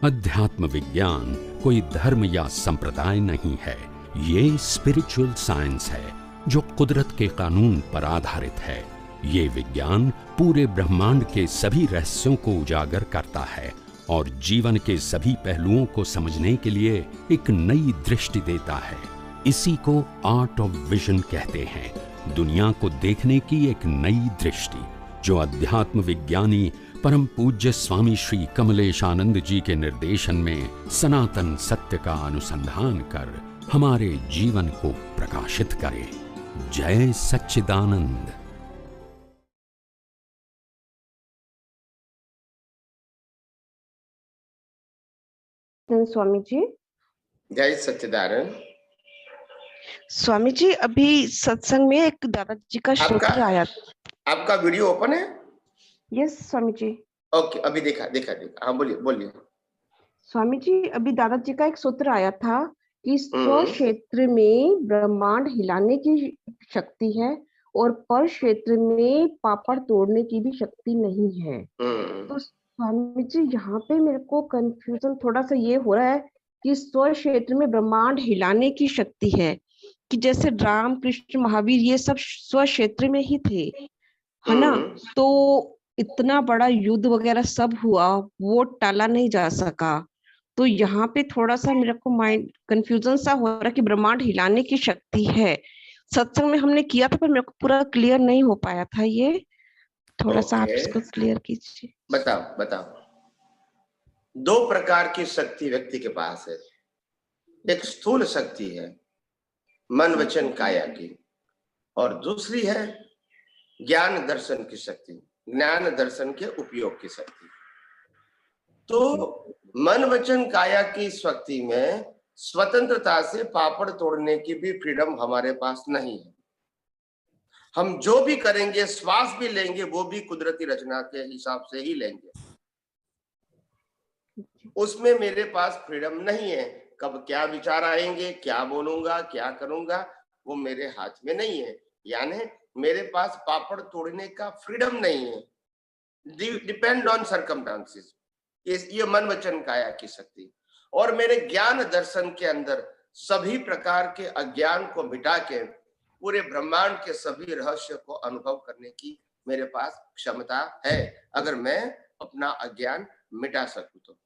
अध्यात्म विज्ञान कोई धर्म या संप्रदाय नहीं है, ये स्पिरिचुअल साइंस है जो कुदरत के कानून पर आधारित है। ये विज्ञान पूरे ब्रह्मांड के सभी रहस्यों को उजागर करता है और जीवन के सभी पहलुओं को समझने के लिए एक नई दृष्टि देता है। इसी को आर्ट ऑफ विजन कहते हैं, दुनिया को देखने की एक नई दृष्टि, जो अध्यात्म विज्ञानी परम पूज्य स्वामी श्री कमलेशानंद जी के निर्देशन में सनातन सत्य का अनुसंधान कर हमारे जीवन को प्रकाशित करे। जय सच्चिदानंद। स्वामी जी। जय सच्चिदानंद। स्वामी जी, अभी सत्संग में एक दादाजी का सूत्र आया। आपका वीडियो ओपन है? यस स्वामी जी। ओके, अभी देखा। हाँ, बोलिए स्वामी जी, अभी दादाजी का एक सूत्र आया था कि स्व क्षेत्र में ब्रह्मांड हिलाने की शक्ति है और पर क्षेत्र में पापड़ तोड़ने की भी शक्ति नहीं है। तो स्वामी जी, यहाँ पे मेरे को कंफ्यूजन थोड़ा सा ये हो रहा है कि स्व क्षेत्र में ब्रह्मांड हिलाने की शक्ति है कि जैसे राम कृष्ण महावीर ये सब स्व क्षेत्र में ही थे, है ना? तो इतना बड़ा युद्ध वगैरह सब हुआ, वो टाला नहीं जा सका। तो यहाँ पे थोड़ा सा मेरे को माइंड कंफ्यूजन सा हो रहा है कि ब्रह्मांड हिलाने की शक्ति है। सत्संग में हमने किया था पर मेरे को पूरा क्लियर नहीं हो पाया था, ये थोड़ा सा आप इसको क्लियर कीजिए। बताओ। दो प्रकार की शक्ति व्यक्ति के पास है। एक स्थूल शक्ति है मन वचन काया की, और दूसरी है ज्ञान दर्शन की शक्ति, ज्ञान दर्शन के उपयोग की शक्ति। तो मन वचन काया की शक्ति में स्वतंत्रता से पापड़ तोड़ने की भी फ्रीडम हमारे पास नहीं है। हम जो भी करेंगे, श्वास भी लेंगे, वो भी कुदरती रचना के हिसाब से ही लेंगे। उसमें मेरे पास फ्रीडम नहीं है। कब क्या विचार आएंगे, क्या बोलूंगा, क्या करूंगा, वो मेरे हाथ में नहीं है। यानी मेरे पास पापड़ तोड़ने का फ्रीडम नहीं है। Depend on circumstances. ये मन वचन काया की शक्ति। और मेरे ज्ञान दर्शन के अंदर सभी प्रकार के अज्ञान को मिटा के पूरे ब्रह्मांड के सभी रहस्य को अनुभव करने की मेरे पास क्षमता है, अगर मैं अपना अज्ञान मिटा सकूं तो।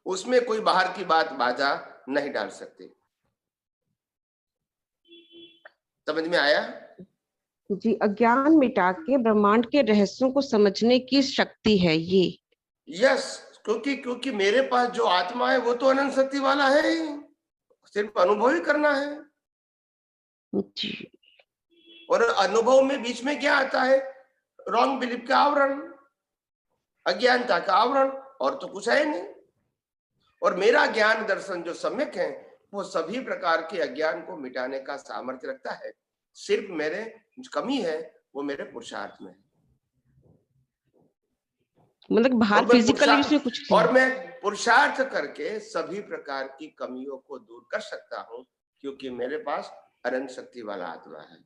उसमें कोई बाहर की बात बाधा नहीं डाल सकते। समझ में आया जी? अज्ञान मिटा के ब्रह्मांड के रहस्यों को समझने की शक्ति है ये। यस, क्योंकि मेरे पास जो आत्मा है वो तो अनंत शक्ति वाला है, सिर्फ अनुभव ही करना है जी। और अनुभव में बीच में क्या आता है? रॉन्ग बिलीफ का आवरण, अज्ञानता का आवरण, और तो कुछ है नहीं। और मेरा ज्ञान दर्शन जो सम्यक है वो सभी प्रकार के अज्ञान को मिटाने का सामर्थ्य रखता है। सिर्फ मेरे कमी है वो मेरे पुरुषार्थ में है। मतलब बाहर फिजिकली इसमें कुछ नहीं। और मैं पुरुषार्थ करके सभी प्रकार की कमियों को दूर कर सकता हूं, क्योंकि मेरे पास अनंत शक्ति वाला आत्मा है।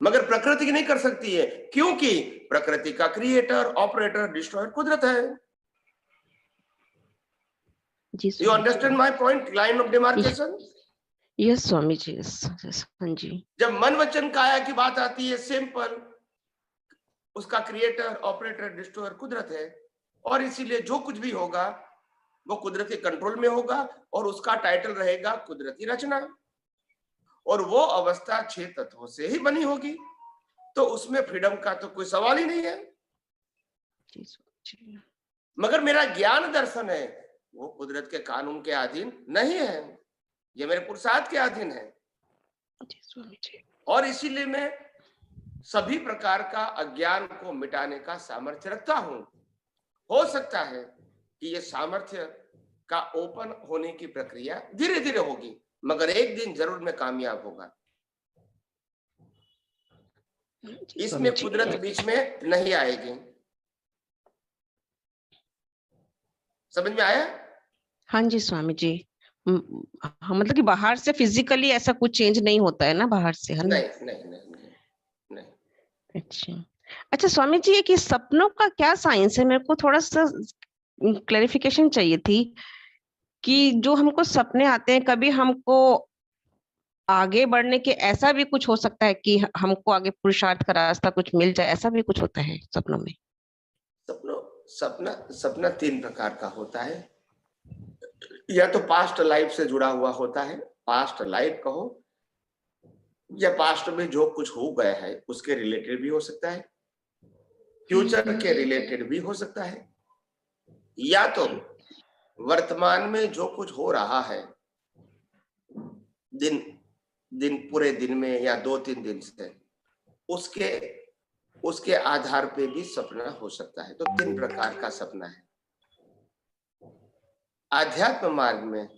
मगर प्रकृति की नहीं कर सकती है, क्योंकि प्रकृति का क्रिएटर, ऑपरेटर, डिस्ट्रॉयर कुदरत है। You understand my point, line of demarcation? Yes Swami ji, yes. हाँ जी। जब मन वचन काया की बात आती है, सिंपल, उसका क्रिएटर, ऑपरेटर, डिस्ट्रॉयर कुदरत है, और इसीलिए जो कुछ भी होगा वो कुदरती कंट्रोल में होगा और उसका टाइटल रहेगा कुदरती रचना। और वो अवस्था 6 तत्वों से ही बनी होगी, तो उसमें फ्रीडम का तो कोई सवाल ही नहीं है। मगर मेरा ज्ञान दर्शन है वो कुदरत के कानून के अधीन नहीं है, ये मेरे पुरुषार्थ के अधीन है। और इसीलिए मैं सभी प्रकार का अज्ञान को मिटाने का सामर्थ्य रखता हूं। हो सकता है कि ये सामर्थ्य का ओपन होने की प्रक्रिया धीरे धीरे होगी, मगर एक दिन जरूर मैं कामयाब होगा। इसमें कुदरत बीच में नहीं आएगी। समझ में आया? हाँ जी स्वामी जी। मतलब कि बाहर से फिजिकली ऐसा कुछ चेंज नहीं होता है ना, बाहर से, है ना? नहीं। अच्छा, अच्छा स्वामी जी, एक ये सपनों का क्या साइंस है? मेरे को थोड़ा सा क्लेरिफिकेशन चाहिए थी कि जो हमको सपने आते हैं, कभी हमको आगे बढ़ने के ऐसा भी कुछ हो सकता है कि हमको आगे पुरुषार्थ का रास्ता कुछ मिल जाए, ऐसा भी कुछ होता है सपनों में? सपनों सपना सपना तीन प्रकार का होता है। या तो पास्ट लाइफ से जुड़ा हुआ होता है, पास्ट लाइफ कहो, या पास्ट में जो कुछ हो गया है उसके रिलेटेड भी हो सकता है, फ्यूचर के रिलेटेड भी हो सकता है, या तो वर्तमान में जो कुछ हो रहा है दिन दिन पूरे दिन में या 2-3 दिन से, उसके उसके आधार पे भी सपना हो सकता है। तो 3 प्रकार का सपना है। आध्यात्म मार्ग में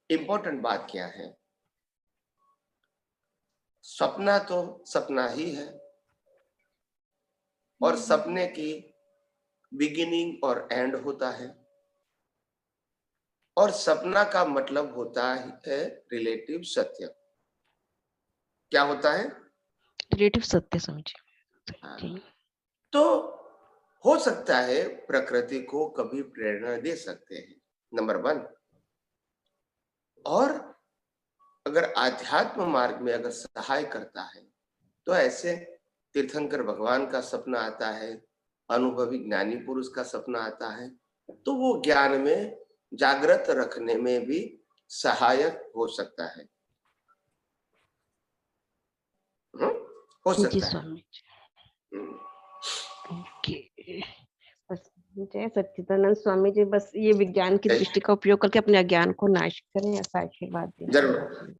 इंपॉर्टेंट बात क्या है? सपना तो सपना ही है, और सपने की बिगिनिंग और एंड होता है, और सपना का मतलब होता है रिलेटिव सत्य। क्या होता है? रिलेटिव सत्य समझिए। हाँ। जी। तो हो सकता है प्रकृति को कभी प्रेरणा दे सकते हैं, नंबर 1। और अगर आध्यात्म मार्ग में अगर सहाय करता है, तो ऐसे तीर्थंकर भगवान का सपना आता है, अनुभवी ज्ञानी पुरुष का सपना आता है, तो वो ज्ञान में जागृत रखने में भी सहायक हो सकता है। हो जी सकता है। स्वामी जी। ओके। बस जय सच्चिदानंद स्वामी जी, बस ये विज्ञान की दृष्टि का उपयोग करके अपने अज्ञान को नाश करें, ऐसा आशीर्वाद दें। जरूर।